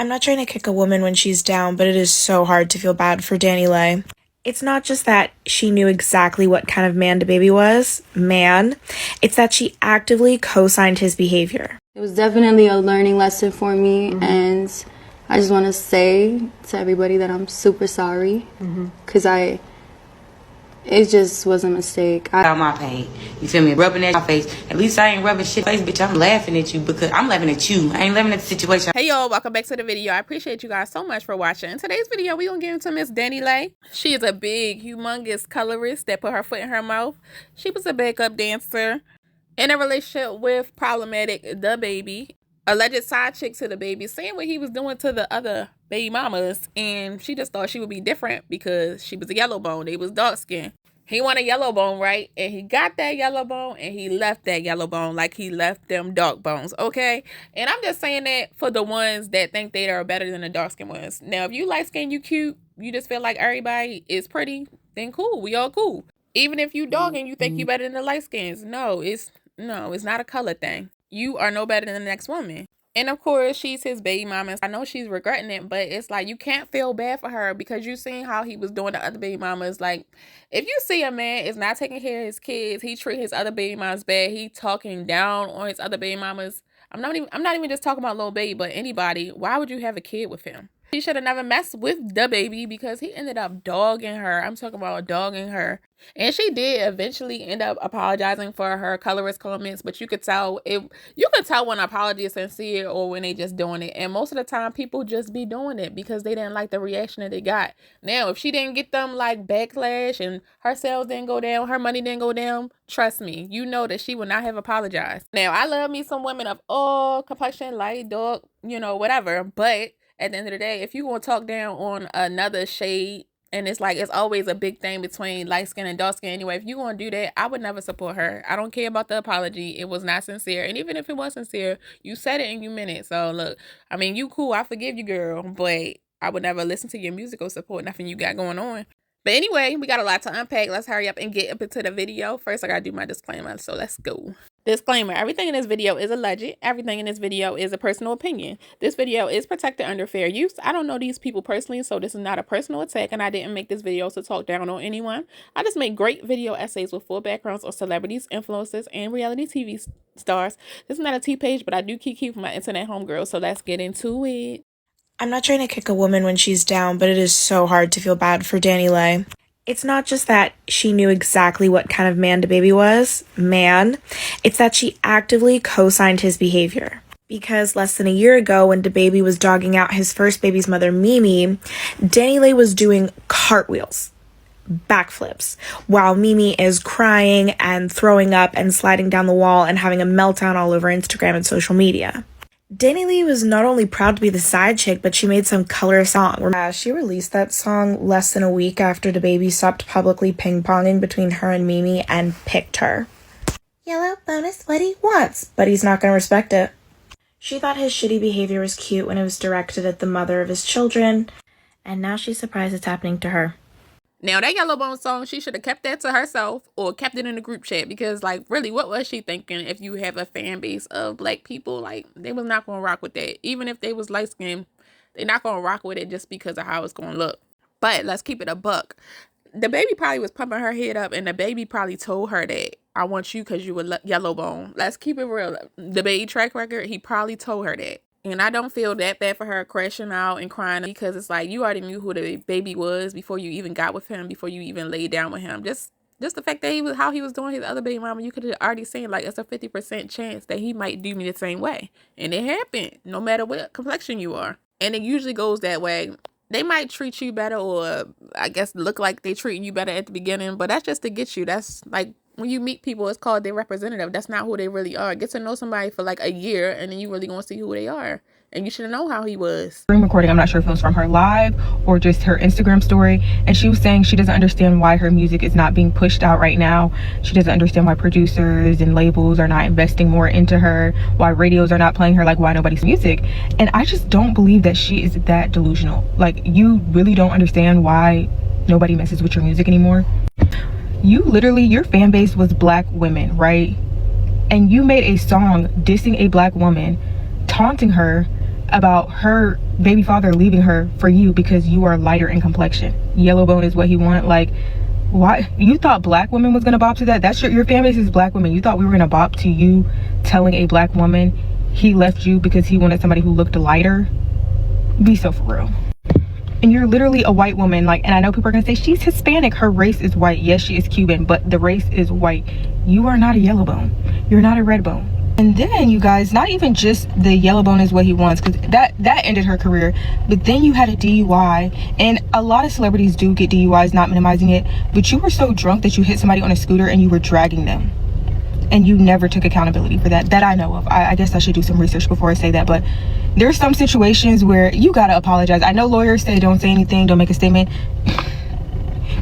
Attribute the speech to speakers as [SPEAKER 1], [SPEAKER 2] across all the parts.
[SPEAKER 1] I'm not trying to kick a woman when she's down, but it is so hard to feel bad for Danileigh. It's not just that she knew exactly what kind of man DaBaby was, it's that she actively co-signed his behavior.
[SPEAKER 2] It was definitely a learning lesson for me, and I just want to say to everybody that I'm super sorry, because it just was a mistake.
[SPEAKER 3] On my page, you feel me? Rubbing at my face. At least I ain't rubbing shit face, bitch. I'm laughing at you because I'm laughing at you. I ain't laughing at the situation.
[SPEAKER 4] Hey y'all, welcome back to the video. I appreciate you guys so much for watching. In today's video, we gonna get into Miss Danileigh. She is a big, humongous colorist that put her foot in her mouth. She was a backup dancer in a relationship with problematic DaBaby, alleged side chick to DaBaby, saying what he was doing to the other baby mamas, and she just thought she would be different because she was a yellow bone. They was dark skin. He wanted yellow bone, right? And he got that yellow bone, and he left that yellow bone like he left them dark bones, okay? And I'm just saying that for the ones that think they are better than the dark skin ones. Now, if you light skin, you cute, you just feel like everybody is pretty, then cool. We all cool. Even if you dark and you think you better than the light skins, no, it's not a color thing. You are no better than the next woman. And of course, she's his baby mama. I know she's regretting it, but it's like you can't feel bad for her because you seen how he was doing to other baby mamas. Like, if you see a man is not taking care of his kids, he treat his other baby mamas bad, he talking down on his other baby mamas. I'm not even just talking about little baby, but anybody. Why would you have a kid with him? She should have never messed with DaBaby because he ended up dogging her. I'm talking about dogging her. And she did eventually end up apologizing for her colorist comments, but you could tell when an apology is sincere or when they just doing it. And most of the time people just be doing it because they didn't like the reaction that they got. Now, if she didn't get them like backlash and her sales didn't go down, her money didn't go down, trust me, you know that she would not have apologized. Now, I love me some women of all complexion, light, dark, whatever, but at the end of the day, if you want to talk down on another shade, and it's always a big thing between light skin and dark skin anyway, if you want to do that, I would never support her. I don't care about the apology. It was not sincere. And even if it was sincere, you said it and you meant it. So look, I mean, you cool. I forgive you, girl. But I would never listen to your music or support nothing you got going on. But anyway, we got a lot to unpack. Let's hurry up and get up into the video. First, I got to do my disclaimer. So let's go. Disclaimer, everything in this video is alleged. Everything in this video is a personal opinion. This video is protected under fair use. I don't know these people personally, so this is not a personal attack, and I didn't make this video to talk down on anyone. I just make great video essays with full backgrounds on celebrities, influencers, and reality TV stars. This is not a tea page, but I do keep my internet homegirls, so let's get into it.
[SPEAKER 1] I'm not trying to kick a woman when she's down, but it is so hard to feel bad for Danileigh. It's not just that she knew exactly what kind of man DaBaby was, it's that she actively co-signed his behavior. Because less than a year ago, when DaBaby was dogging out his first baby's mother, Mimi, Danileigh was doing cartwheels, backflips, while Mimi is crying and throwing up and sliding down the wall and having a meltdown all over Instagram and social media. Danileigh was not only proud to be the side chick, but she made some colorist song. She released that song less than a week after DaBaby stopped publicly ping-ponging between her and Mimi and picked her. Yellow bonus what he wants, but he's not going to respect it. She thought his shitty behavior was cute when it was directed at the mother of his children, and now she's surprised it's happening to her.
[SPEAKER 4] Now, that Yellow Bone song, she should have kept that to herself or kept it in the group chat because, really, what was she thinking if you have a fan base of black people? They was not going to rock with that. Even if they was light-skinned, they're not going to rock with it just because of how it's going to look. But let's keep it a buck. DaBaby probably was pumping her head up, and DaBaby probably told her that, I want you because you were yellow bone. Let's keep it real. DaBaby track record, he probably told her that. And I don't feel that bad for her crashing out and crying because it's like you already knew who DaBaby was before you even got with him, before you even laid down with him. Just the fact that how he was doing his other baby mama, you could have already seen it's a 50% chance that he might do me the same way. And it happened, no matter what complexion you are. And it usually goes that way. They might treat you better or I guess look like they treating you better at the beginning, but that's just to get you. That's like when you meet people, it's called their representative. That's not who they really are. Get to know somebody for a year and then you really gonna see who they are. And you should have known how he was.
[SPEAKER 5] Screen recording, I'm not sure if it was from her live or just her Instagram story, and she was saying she doesn't understand why her music is not being pushed out right now. She doesn't understand why producers and labels are not investing more into her, why radios are not playing her, why nobody's music. And I just don't believe that she is that delusional. You really don't understand why nobody messes with your music anymore. You literally, your fan base was black women, right? And you made a song dissing a black woman, taunting her about her baby father leaving her for you because you are lighter in complexion. Yellow bone is what he wanted. Like, why? You thought black women was gonna bop to that? That's your fan base is black women. You thought we were gonna bop to you telling a black woman he left you because he wanted somebody who looked lighter? Be so for real. And you're literally a white woman, like, and I know people are gonna say she's Hispanic, her race is white. Yes, she is Cuban, but the race is white. You are not a yellow bone, you're not a red bone. And then you guys, not even just the yellow bone is what he wants, because that ended her career, but then you had a DUI, and a lot of celebrities do get DUIs, not minimizing it, but you were so drunk that you hit somebody on a scooter and you were dragging them, and you never took accountability for that I know of. I guess I should do some research before I say that, but there's some situations where you gotta apologize. I know lawyers say don't say anything, don't make a statement.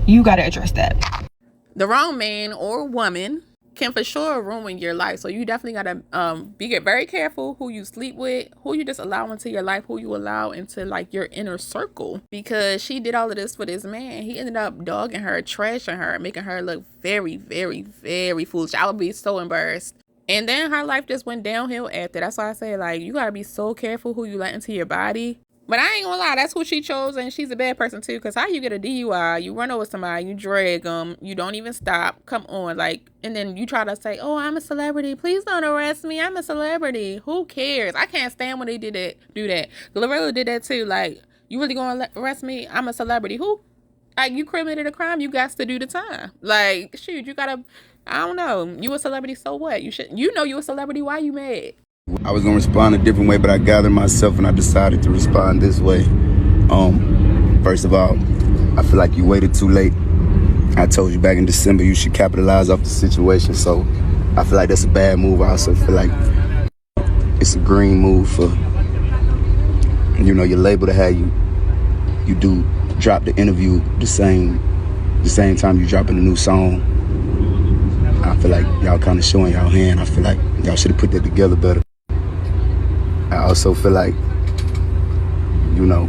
[SPEAKER 5] You gotta address that.
[SPEAKER 4] The wrong man or woman can for sure ruin your life. So you definitely gotta be very careful who you sleep with, who you just allow into your life, who you allow into like your inner circle. Because she did all of this for this man. He ended up dogging her, trashing her, making her look very, very, very foolish. I would be so embarrassed. And then her life just went downhill after. That's why I say, like, you gotta be so careful who you let into your body. But I ain't gonna lie, that's who she chose, and she's a bad person too. Because how you get a DUI, you run over somebody, you drag them, you don't even stop. Come on, like, and then you try to say, oh, I'm a celebrity. Please don't arrest me. I'm a celebrity. Who cares? I can't stand when they do that. Glorilla did that too. Like, you really gonna arrest me? I'm a celebrity. Who? Like, you committed a crime, you got to do the time. Like, shoot, you gotta, I don't know. You a celebrity, so what? You know you a celebrity. Why you mad?
[SPEAKER 6] I was gonna respond a different way, but I gathered myself and I decided to respond this way. First of all, I feel like you waited too late. I told you back in December you should capitalize off the situation, so I feel like that's a bad move. I also feel like it's a green move for, you know, your label to have you do drop the interview the same time you dropping a new song. I feel like y'all kind of showing y'all hand. I feel like y'all should have put that together better. I also feel like, you know,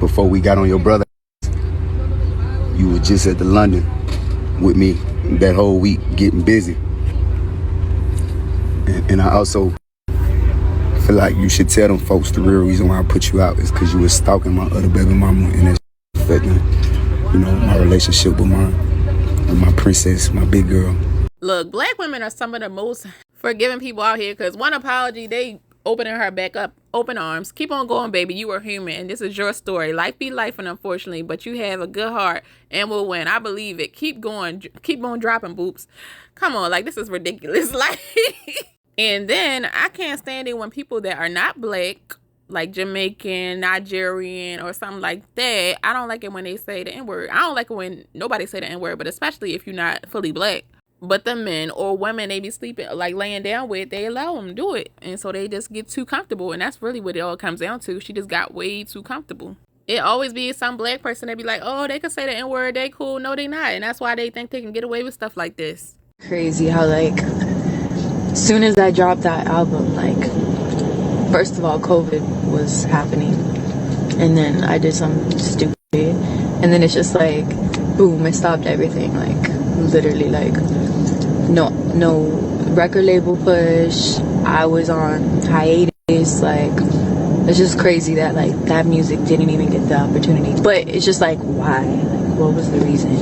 [SPEAKER 6] before we got on your brother, you were just at the London with me that whole week getting busy. And I also feel like you should tell them folks the real reason why I put you out is because you were stalking my other baby mama, and that's affecting, you know, my relationship with my princess, my big girl.
[SPEAKER 4] Look, black women are some of the most forgiving people out here, because one apology, they opening her back up, open arms. Keep on going, baby. You are human, and this is your story. Life be life, and unfortunately, but you have a good heart and will win. I believe it. Keep going. Keep on dropping boops. Come on, like, this is ridiculous. Like, and then I can't stand it when people that are not black, like Jamaican, Nigerian, or something like that. I don't like it when they say the N-word. I don't like it when nobody say the N-word, but especially if you're not fully black. But the men or women they be sleeping, like laying down with, they allow them to do it. And so they just get too comfortable. And that's really what it all comes down to. She just got way too comfortable. It always be some black person that be like, oh, they can say the N-word, they cool. No, they not. And that's why they think they can get away with stuff like this.
[SPEAKER 2] Crazy how, like, as soon as I dropped that album, like, first of all, COVID was happening. And then I did something stupid. And then it's just like, boom, it stopped everything. Like, literally, like, no record label push. I was on hiatus. Like, it's just crazy that, like, that music didn't even get the opportunity. But it's just like, why? Like, what was the reason?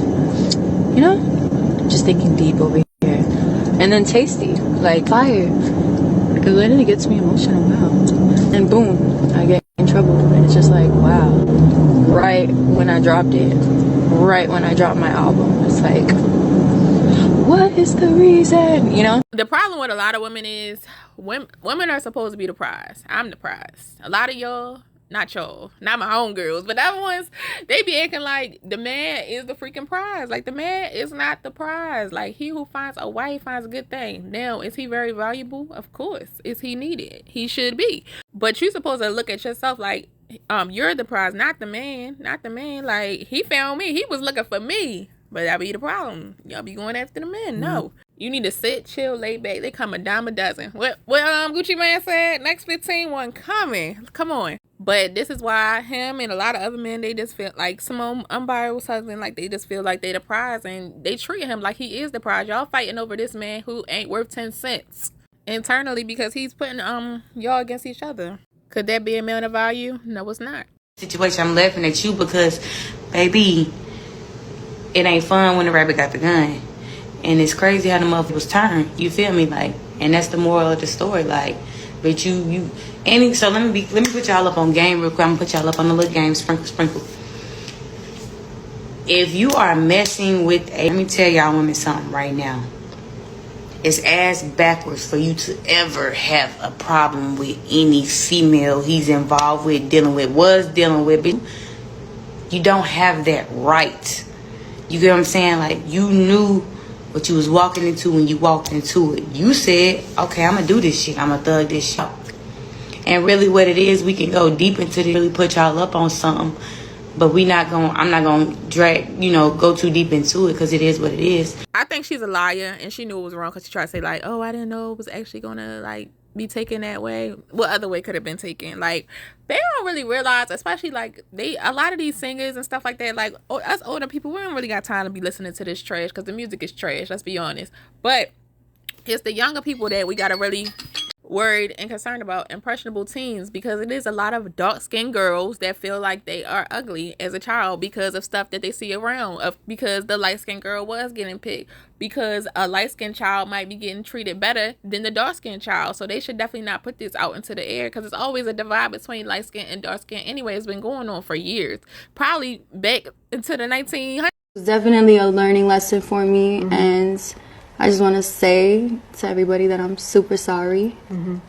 [SPEAKER 2] You know? Just thinking deep over here. And then Tasty, like, fire. It literally gets me emotional now. And boom, I get in trouble. And it's just like, wow. Right when I dropped it, right when I dropped my album, it's like, what is the reason? You know?
[SPEAKER 4] The problem with a lot of women is women are supposed to be the prize. I'm the prize. A lot of y'all, not my homegirls, but other ones, they be acting like the man is the freaking prize. Like, the man is not the prize. Like, he who finds a wife finds a good thing. Now, is he very valuable? Of course. Is he needed? He should be. But you're supposed to look at yourself like, you're the prize, not the man. Not the man. Like, he found me. He was looking for me. But that be the problem. Y'all be going after the men. No. You need to sit, chill, lay back. They come a dime a dozen. What Gucci Man said? Next 15 one coming. Come on. But this is why him and a lot of other men, they just feel like Simone Umbire's husband, like, they just feel like they the prize, and they treat him like he is the prize. Y'all fighting over this man who ain't worth 10 cents internally because he's putting y'all against each other. Could that be a man of value? No, it's not.
[SPEAKER 3] Situation, I'm laughing at you because, baby, it ain't fun when the rabbit got the gun. And it's crazy how the motherfuckers turn. You feel me? Like, and that's the moral of the story. Like, but so let me put y'all up on game real quick. I'm gonna put y'all up on the little game, sprinkle. If you are messing with let me tell y'all women something right now. It's ass backwards for you to ever have a problem with any female he's involved with, dealing with. You don't have that right. You get what I'm saying? Like, you knew what you was walking into when you walked into it. You said, okay, I'm gonna do this shit. I'm gonna thug this shit. And really what it is, we can go deep into this, really put y'all up on something. But I'm not gonna drag, go too deep into it because it is what it is.
[SPEAKER 4] I think she's a liar, and she knew it was wrong because she tried to say, like, oh, I didn't know it was actually gonna, like, be taken that way. What other way could have been taken? Like, they don't really realize, especially, like, a lot of these singers and stuff like that, like, us older people, we don't really got time to be listening to this trash because the music is trash, let's be honest. But it's the younger people that we gotta really worried and concerned about, impressionable teens, because it is a lot of dark-skinned girls that feel like they are ugly as a child because of stuff that they see around, because the light-skinned girl was getting picked, because a light-skinned child might be getting treated better than the dark-skinned child. So they should definitely not put this out into the air, because it's always a divide between light-skinned and dark-skinned anyway. It's been going on for years, probably back into the 1900s.
[SPEAKER 7] It's definitely a learning lesson for me, and I just want to say to everybody that I'm super sorry,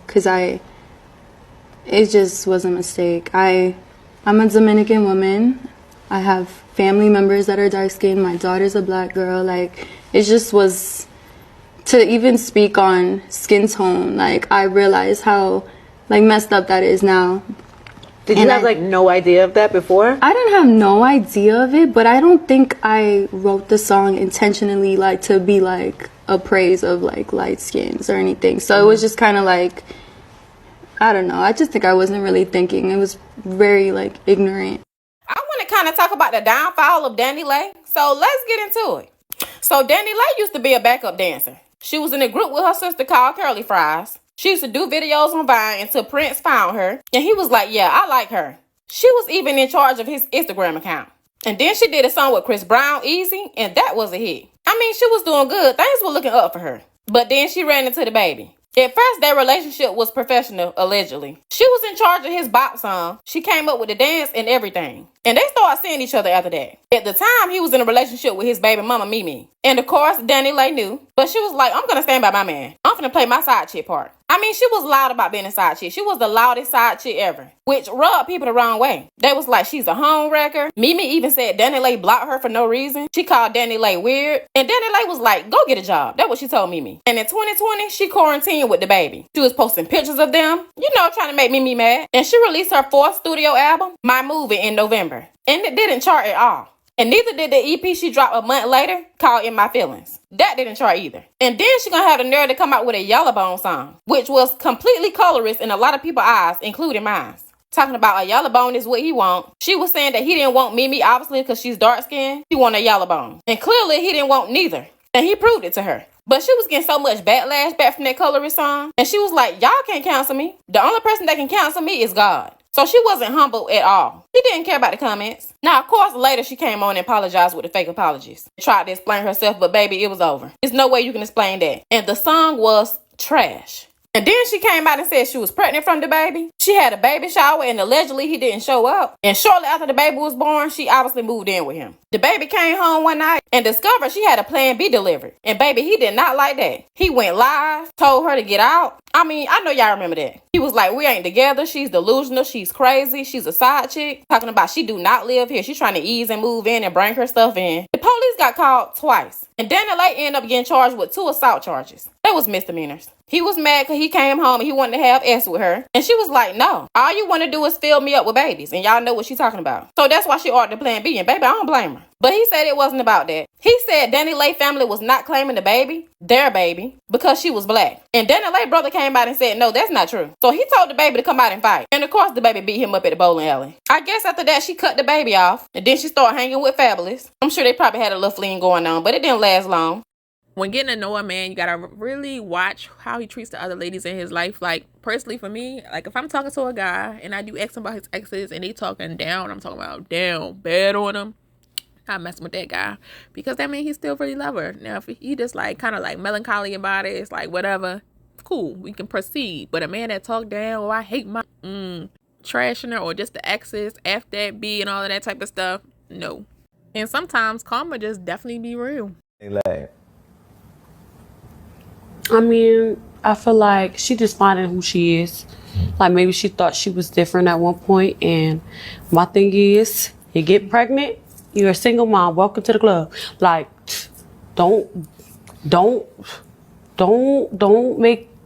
[SPEAKER 7] because it just was a mistake. I'm a Dominican woman. I have family members that are dark-skinned. My daughter's a black girl. Like, it just was, to even speak on skin tone, like, I realize how, like, messed up that is now.
[SPEAKER 8] Did you have, like, no idea of that before?
[SPEAKER 7] I didn't have no idea of it, but I don't think I wrote the song intentionally, like, to be, like, a praise of, like, light skins or anything. So it was just kind of like, I don't know. I just think I wasn't really thinking. It was very, like, ignorant.
[SPEAKER 9] I want to kind of talk about the downfall of Danileigh. So let's get into it. So Danileigh used to be a backup dancer. She was in a group with her sister called Curly Fries. She used to do videos on Vine until Prince found her. And he was like, yeah, I like her. She was even in charge of his Instagram account. And then she did a song with Chris Brown, Easy, and that was a hit. I mean, she was doing good. Things were looking up for her. But then she ran into the baby. At first, their relationship was professional, allegedly. She was in charge of his bop song. She came up with the dance and everything. And they started seeing each other after that. At the time, he was in a relationship with his baby mama, Mimi. And of course, Danileigh knew. But she was like, I'm going to stand by my man. I'm going to play my side chick part. I mean, she was loud about being a side chick. She was the loudest side chick ever, which rubbed people the wrong way. They was like, she's a home wrecker. Mimi even said Danileigh blocked her for no reason. She called Danileigh weird. And Danileigh was like, go get a job. That's what she told Mimi. And in 2020, she quarantined with the baby. She was posting pictures of them, trying to make Mimi mad. And she released her 4th studio album, My Movie, in November. And it didn't chart at all. And neither did the EP she dropped a month later, called In My Feelings. That didn't chart either. And then she gonna have the nerve to come out with a Yellowbone song, which was completely colorist in a lot of people's eyes, including mine. Talking about a Yellowbone is what he want. She was saying that he didn't want Mimi, obviously, because she's dark-skinned. He wanted a Yellowbone. And clearly, he didn't want neither. And he proved it to her. But she was getting so much backlash back from that colorist song. And she was like, y'all can't cancel me. The only person that can cancel me is God. So she wasn't humble at all. She didn't care about the comments. Now, of course, later she came on and apologized with the fake apologies. Tried to explain herself, but baby, it was over. There's no way you can explain that. And the song was trash. And then she came out and said she was pregnant from the baby. She had a baby shower and allegedly he didn't show up. And shortly after the baby was born, she obviously moved in with him. The baby came home one night and discovered she had a Plan B delivered. And baby, he did not like that. He went live, told her to get out. I mean, I know y'all remember that. He was like, we ain't together. She's delusional. She's crazy. She's a side chick. Talking about she do not live here. She's trying to ease and move in and bring her stuff in. The police got called twice. And Danileigh ended up getting charged with 2 assault charges. That was misdemeanors. He was mad because he came home and he wanted to have sex with her. And she was like, no. All you want to do is fill me up with babies. And y'all know what she's talking about. So that's why she ordered the Plan B. And baby, I don't blame her. But he said it wasn't about that. He said Danileigh family was not claiming the baby, their baby, because she was black. And Danileigh brother came out and said, no, that's not true. So he told the baby to come out and fight. And of course, the baby beat him up at the bowling alley. I guess after that, she cut the baby off. And then she started hanging with Fabulous. I'm sure they probably had a little fling going on, but it didn't last long.
[SPEAKER 4] when getting to know a man, you gotta really watch how he treats the other ladies in his life. Like, personally for me, like, if I'm talking to a guy and I do ask him about his exes and they talking down, I'm talking about down bad on him, I'm messing with that guy, because that means he still really love her. Now, if he just like kind of like melancholy about it, it's like whatever, cool, we can proceed. But a man that talk down, oh, I hate my trashing her, or just the exes, F that B and all of that type of stuff, no. And sometimes karma just definitely be real.
[SPEAKER 10] I mean, I feel like she just finding who she is. Like, maybe she thought she was different at one point, and my thing is, you get pregnant, you're a single mom, welcome to the club. Like, don't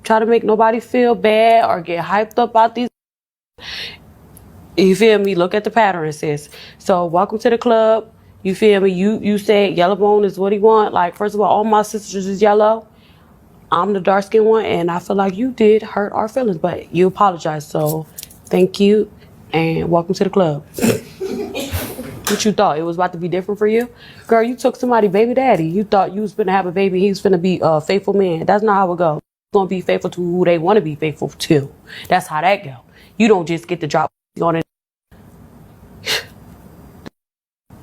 [SPEAKER 10] try to make nobody feel bad or get hyped up about these. You feel me? Look at the pattern, sis. So welcome to the club. You feel me? You said yellow bone is what he want. Like, first of all my sisters is yellow. I'm the dark skinned one, and I feel like you did hurt our feelings, but you apologize. So thank you and welcome to the club. What you thought? It was about to be different for you? Girl, you took somebody baby daddy. You thought you was gonna have a baby, he was gonna be a faithful man. That's not how it goes. Gonna be faithful to who they want to be faithful to. That's how that go. You don't just get to drop on it.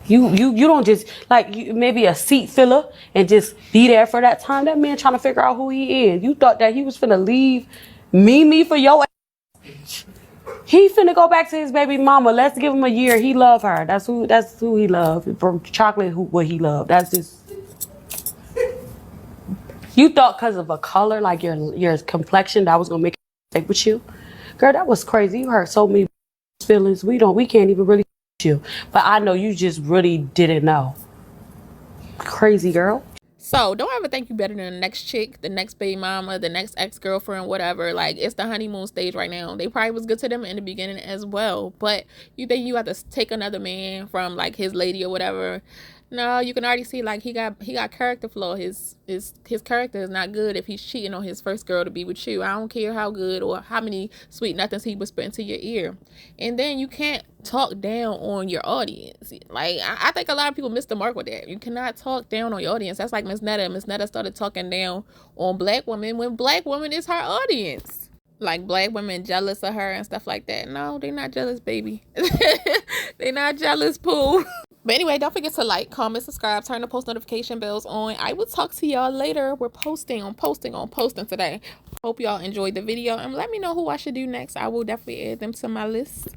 [SPEAKER 10] You don't just like maybe a seat filler and just be there for that time. That man trying to figure out who he is. You thought that he was finna leave me for your ass. He finna go back to his baby mama. Let's give him a year. He love her. That's who he love. From chocolate, what he loved. That's just. You thought because of a color, like your complexion, that was gonna make it stick with you. Girl, that was crazy. You hurt so many feelings. We can't even really you. But I know you just really didn't know. Crazy girl.
[SPEAKER 4] So don't ever think you better than the next chick, the next baby mama, the next ex-girlfriend, whatever. Like, it's the honeymoon stage right now. They probably was good to them in the beginning as well. But you think you have to take another man from like his lady or whatever. No, you can already see like he got character flaw. His character is not good if he's cheating on his first girl to be with you. I don't care how good or how many sweet nothings he whisper into your ear. And then you can't talk down on your audience. Like, I think a lot of people miss the mark with that. You cannot talk down on your audience. That's like Miss Netta. Miss Netta started talking down on black women when black women is her audience. Like, black women jealous of her and stuff like that. No, they're not jealous, baby. They're not jealous, Pooh. But anyway, don't forget to like, comment, subscribe, turn the post notification bells on. I will talk to y'all later. We're posting today. Hope y'all enjoyed the video, and let me know who I should do next. I will definitely add them to my list.